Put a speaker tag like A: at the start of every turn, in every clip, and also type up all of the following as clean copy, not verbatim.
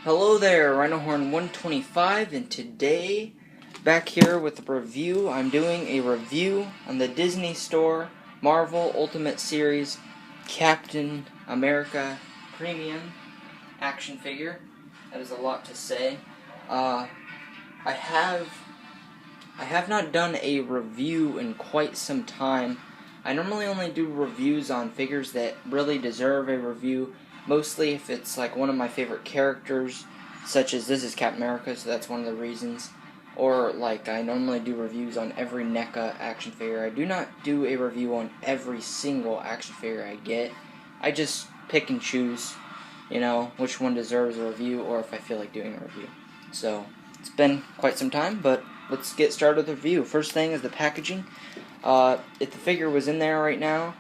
A: Hello there, Rhinohorn 125, and today, back here with a review. I'm doing a review on the Disney Store Marvel Ultimate Series Captain America Premium action figure. That is a lot to say. I have not done a review in quite some time. I normally only do reviews on figures that really deserve a review. Mostly if it's like one of my favorite characters, such as this is Captain America, so that's one of the reasons. Or like I normally do reviews on every NECA action figure. I do not do a review on every single action figure I get. I just pick and choose, which one deserves a review or if I feel like doing a review. So it's been quite some time, but let's get started with the review. First thing is the packaging. If the figure was in there right now,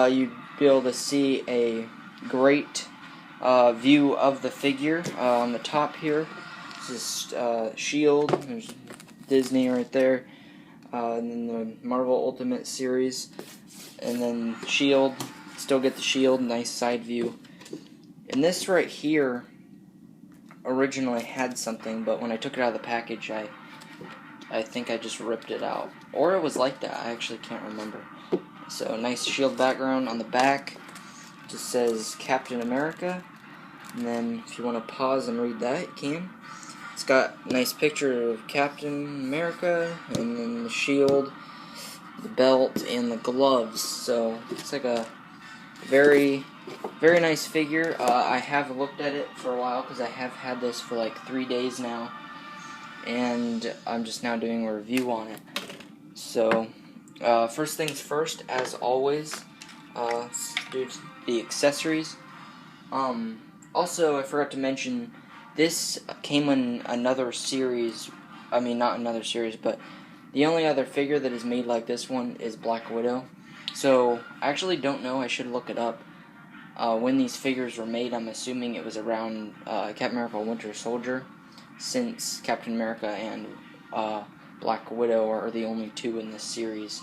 A: you'd be able to see a great view of the figure on the top here. This is Shield. There's Disney right there, and then the Marvel Ultimate Series, and then Shield. Still get the Shield, nice side view. And this right here originally had something, but when I took it out of the package, I think I just ripped it out, or it was like that. I actually can't remember. So nice Shield background on the back. Just says Captain America, and then if you want to pause and read that, you can. It's got a nice picture of Captain America, and then the shield, the belt, and the gloves. So it's like a very, very nice figure. I have looked at it for a while because I have had this for like 3 days now, and I'm just now doing a review on it. So first things first, as always, let's do the accessories. Also, I forgot to mention, this came in another series. I mean, not another series, but the only other figure that is made like this one is Black Widow. So, I actually don't know. I should look it up. When these figures were made, I'm assuming it was around Captain America Winter Soldier, since Captain America and Black Widow are the only two in this series.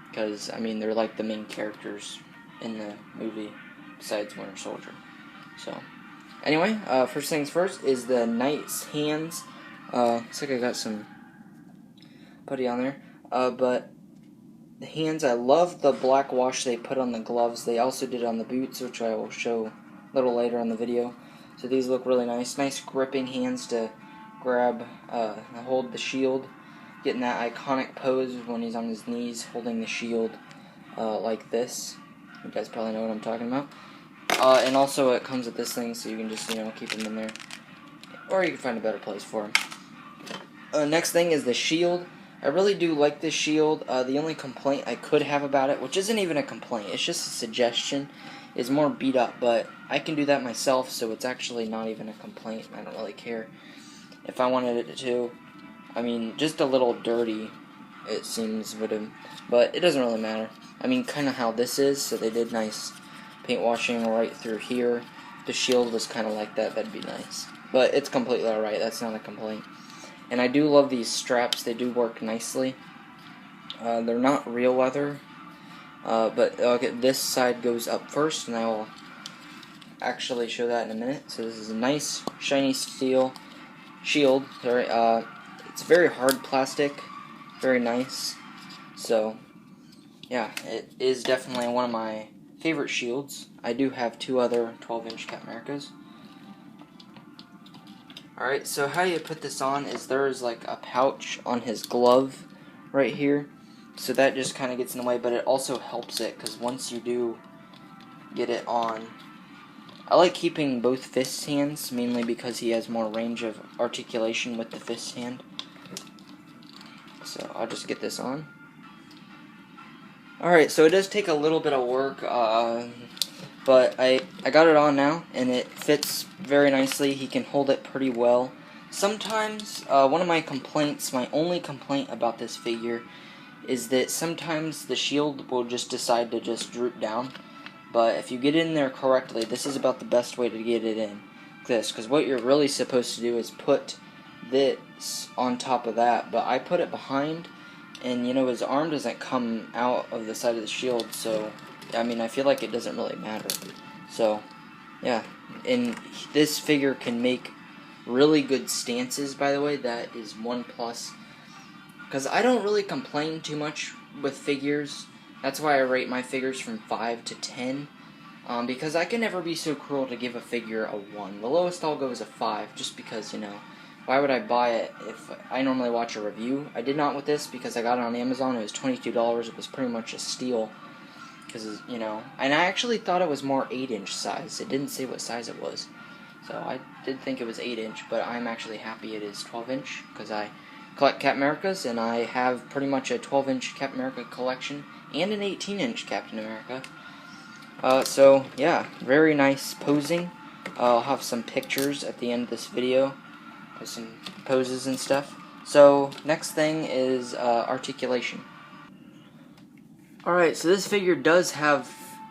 A: Because, I mean, they're like the main characters in the movie, besides Winter Soldier. So, anyway, first things first is the Knight's hands. Looks like I got some putty on there. But the hands, I love the black wash they put on the gloves. They also did on the boots, which I will show a little later on the video. So these look really nice. Nice gripping hands to grab, hold the shield. Getting that iconic pose when he's on his knees holding the shield like this. You guys probably know what I'm talking about. And also it comes with this thing, so you can just, keep them in there. Or you can find a better place for them. Next thing is the shield. I really do like this shield. The only complaint I could have about it, which isn't even a complaint, it's just a suggestion, is more beat up. But I can do that myself, so it's actually not even a complaint. I don't really care if I wanted it to. I mean, just a little dirty, it seems, but it doesn't really matter. I mean, kind of how this is, so they did nice paint washing right through here. The shield was kind of like that, that'd be nice. But it's completely alright, that's not a complaint. And I do love these straps, they do work nicely. They're not real leather, but okay, this side goes up first, and I will actually show that in a minute. So this is a nice, shiny steel shield, sorry, it's very hard plastic, very nice. So, yeah, it is definitely one of my favorite shields. I do have two other 12-inch Captain Americas. Alright, so how you put this on is there's like a pouch on his glove right here. So that just kind of gets in the way, but it also helps it, because once you do get it on, I like keeping both fist hands, mainly because he has more range of articulation with the fist hand. So I'll just get this on. Alright, so it does take a little bit of work, but I got it on now, and it fits very nicely. He can hold it pretty well. Sometimes, one of my complaints, my only complaint about this figure, is that sometimes the shield will just decide to just droop down. But if you get in there correctly, this is about the best way to get it in. Because what you're really supposed to do is put this on top of that, but I put it behind, and his arm doesn't come out of the side of the shield, so I mean, I feel like it doesn't really matter. So yeah, and this figure can make really good stances, by the way. That is one plus. Because I don't really complain too much with figures. That's why I rate my figures from 5 to 10. Because I can never be so cruel to give a figure a 1. The lowest I'll go is a 5, just because, you know, why would I buy it if I normally watch a review? I did not with this because I got it on Amazon. It was $22. It was pretty much a steal. Because, you know, and I actually thought it was more 8-inch size. It didn't say what size it was. So I did think it was 8-inch, but I'm actually happy it is 12-inch, because I collect Captain Americas, and I have pretty much a 12-inch Captain America collection, and an 18-inch Captain America. So, yeah, very nice posing. I'll have some pictures at the end of this video, with some poses and stuff. So, next thing is articulation. Alright, so this figure does have,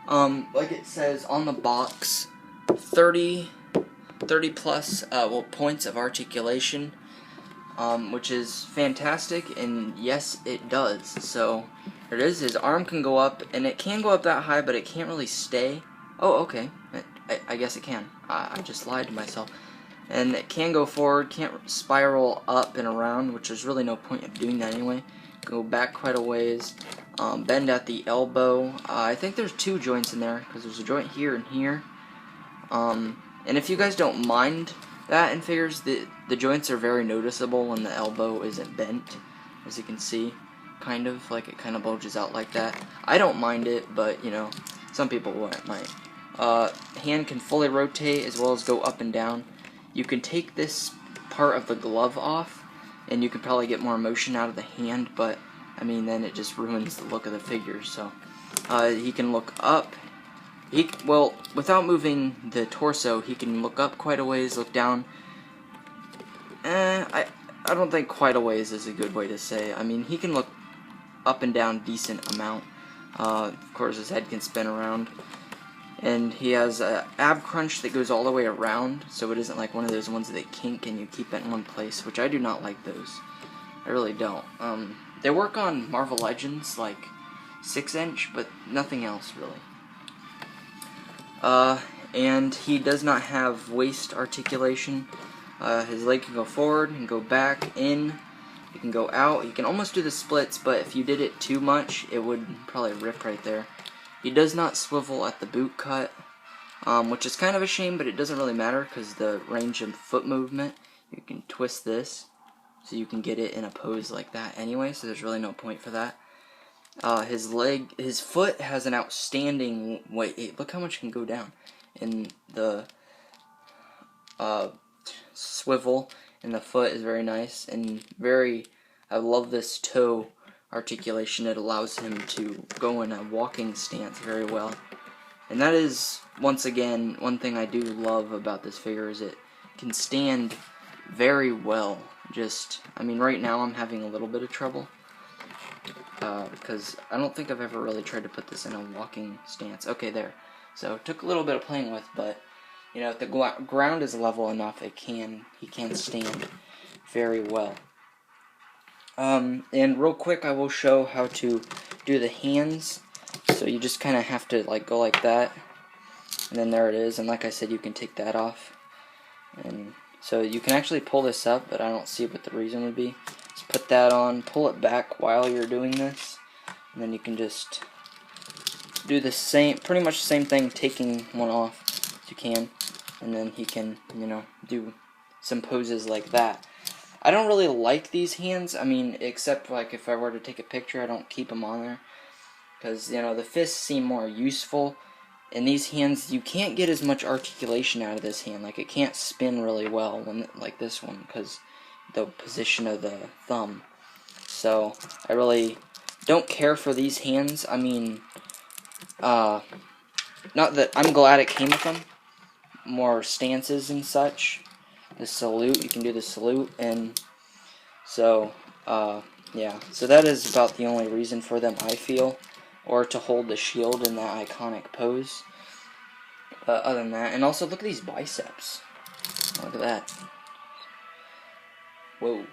A: like it says on the box, 30 plus points of articulation, which is fantastic, and yes, it does. So there it is. His arm can go up, and it can go up that high, but it can't really stay. Oh, okay. I guess it can. I just lied to myself. And it can go forward, can't spiral up and around, which there's really no point of doing that anyway. Go back quite a ways. Bend at the elbow. I think there's 2 joints in there, because there's a joint here and here. And if you guys don't mind that in figures, the joints are very noticeable when the elbow isn't bent, as you can see, kind of, like it kind of bulges out like that. I don't mind it, but, you know, some people might. Hand can fully rotate as well as go up and down. You can take this part of the glove off, and you can probably get more motion out of the hand, but, I mean, then it just ruins the look of the figure, so. He can look up. Well, without moving the torso, he can look up quite a ways, look down. I don't think quite a ways is a good way to say. I mean, he can look up and down decent amount. Of course, his head can spin around. And he has an ab crunch that goes all the way around, so it isn't like one of those ones that kink and you keep it in one place, which I do not like those. I really don't. They work on Marvel Legends, like 6-inch, but nothing else, really. And he does not have waist articulation. His leg can go forward and go back, in. He can go out. He can almost do the splits, but if you did it too much, it would probably rip right there. He does not swivel at the boot cut, which is kind of a shame, but it doesn't really matter because the range of foot movement, you can twist this, so you can get it in a pose like that anyway, so there's really no point for that. His foot has an outstanding weight. Look how much can go down. And the swivel in the foot is very nice, and I love this toe articulation. It allows him to go in a walking stance very well. And that is, once again, one thing I do love about this figure is it can stand very well. I mean, right now I'm having a little bit of trouble. Because I don't think I've ever really tried to put this in a walking stance. Okay, there. So it took a little bit of playing with, but you know, if the ground is level enough, he can stand very well. And real quick, I will show how to do the hands. So you just kind of have to like go like that, and then there it is. And like I said, you can take that off, and so you can actually pull this up, but I don't see what the reason would be. Just put that on, pull it back while you're doing this, and then you can just do the same, pretty much the same thing, taking one off if you can, and then he can, you know, do some poses like that. I don't really like these hands, I mean, except like if I were to take a picture, I don't keep them on there, because, you know, the fists seem more useful. In these hands, you can't get as much articulation out of this hand, like it can't spin really well when like this one, because the position of the thumb. So I really don't care for these hands. I mean, not that I'm glad it came with them. More stances and such. The salute, you can do the salute, and so yeah. So that is about the only reason for them, I feel, or to hold the shield in that iconic pose. Other than that, and also look at these biceps. Look at that. Whoa.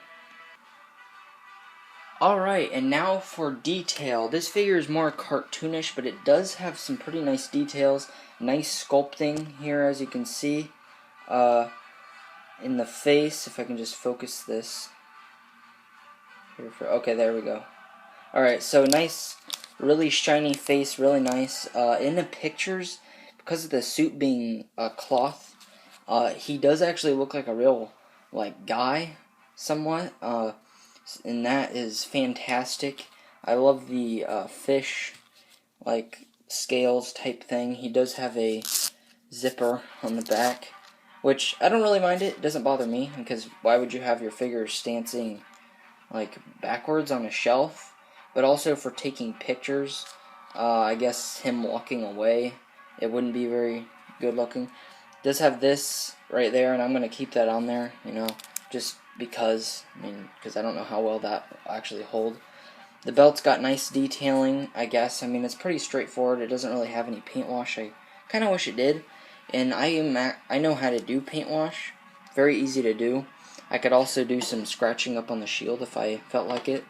A: Alright, and now for detail. This figure is more cartoonish, but it does have some pretty nice details. Nice sculpting here, as you can see. in the face, if I can just focus this. Okay, there we go. Alright, so nice, really shiny face, really nice. In the pictures, because of the suit being cloth, he does actually look like a real, like, guy, somewhat. And that is fantastic. I love the fish, like, scales type thing. He does have a zipper on the back, which I don't really mind it. It doesn't bother me, because why would you have your figure stancing like backwards on a shelf? But also for taking pictures, I guess him walking away, it wouldn't be very good looking. It does have this right there, and I'm going to keep that on there, you know, just because, because I don't know how well that will actually hold. The belt's got nice detailing, I guess. I mean, it's pretty straightforward. It doesn't really have any paint wash. I kind of wish it did. And I know how to do paint wash. Very easy to do. I could also do some scratching up on the shield if I felt like it.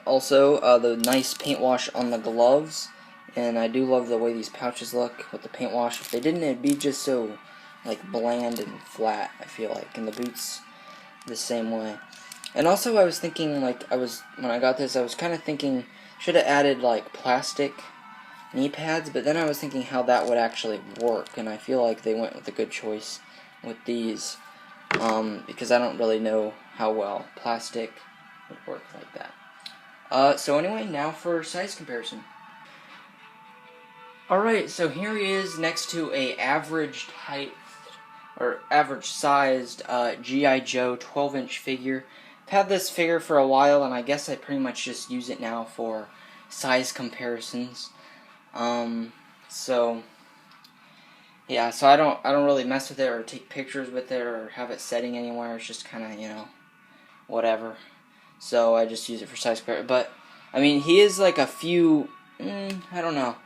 A: Also, the nice paint wash on the gloves. And I do love the way these pouches look with the paint wash. If they didn't, it'd be just so, like, bland and flat, I feel like. And the boots, the same way. And also, I was thinking, like, when I got this, I was kind of thinking, should have added, like, plastic knee pads, but then I was thinking how that would actually work, and I feel like they went with a good choice with these, because I don't really know how well plastic would work like that. So anyway, now for size comparison. Alright, so here he is next to a average height, or average sized G.I. Joe 12-inch figure. I've had this figure for a while, and I guess I pretty much just use it now for size comparisons. So yeah, so I don't really mess with it or take pictures with it or have it setting anywhere. It's just kind of, you know, whatever. So I just use it for size comparison. But I mean, he is like a few, I don't know.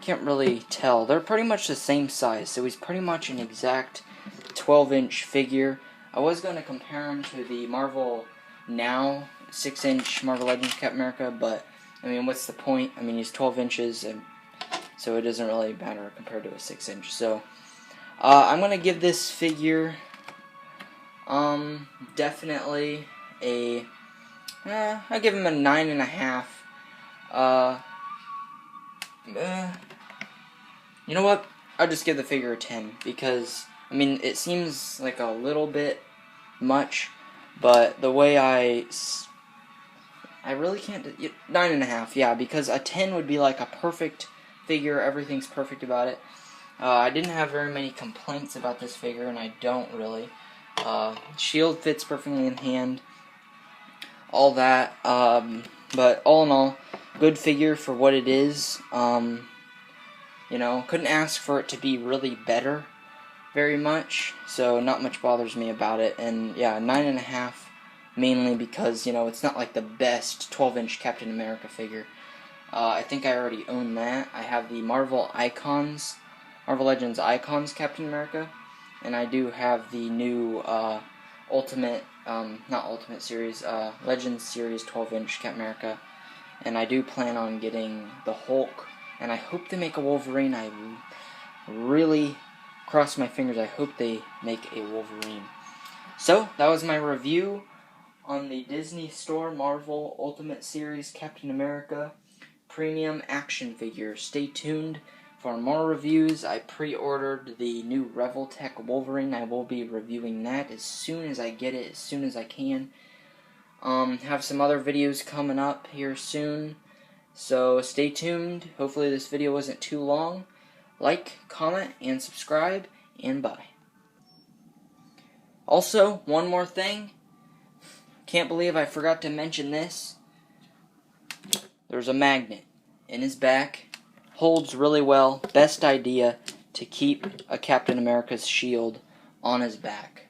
A: Can't really tell. They're pretty much the same size, so he's pretty much an exact 12-inch figure. I was going to compare him to the Marvel Now 6-inch Marvel Legends Captain America, but I mean, what's the point? I mean, he's 12 inches, and so it doesn't really matter compared to a 6-inch. So I'm going to give this figure definitely a, I give him a 9.5. You know what? I'll just give the figure a 10, because, I mean, it seems like a little bit much, but the way I really can't, 9.5, yeah, because a 10 would be like a perfect figure, everything's perfect about it. I didn't have very many complaints about this figure, and I don't really. Shield fits perfectly in hand, all that, but all in all, good figure for what it is. You know, couldn't ask for it to be really better very much, so not much bothers me about it. And yeah, 9.5, mainly because, you know, it's not like the best 12-inch Captain America figure. I think I already own that. I have the Marvel Legends Icons Captain America, and I do have the new Ultimate, not Ultimate Series, Legends Series 12-inch Captain America, and I do plan on getting the Hulk, and I hope they make a Wolverine. I really cross my fingers. I hope they make a Wolverine. So, that was my review on the Disney Store Marvel Ultimate Series Captain America Premium Action Figure. Stay tuned for more reviews. I pre-ordered the new Revoltech Wolverine. I will be reviewing that as soon as I get it, as soon as I can. Have some other videos coming up here soon, so stay tuned. Hopefully this video wasn't too long. Like, comment, and subscribe, and bye. Also, one more thing. Can't believe I forgot to mention this. There's a magnet in his back. Holds really well. Best idea to keep a Captain America's shield on his back.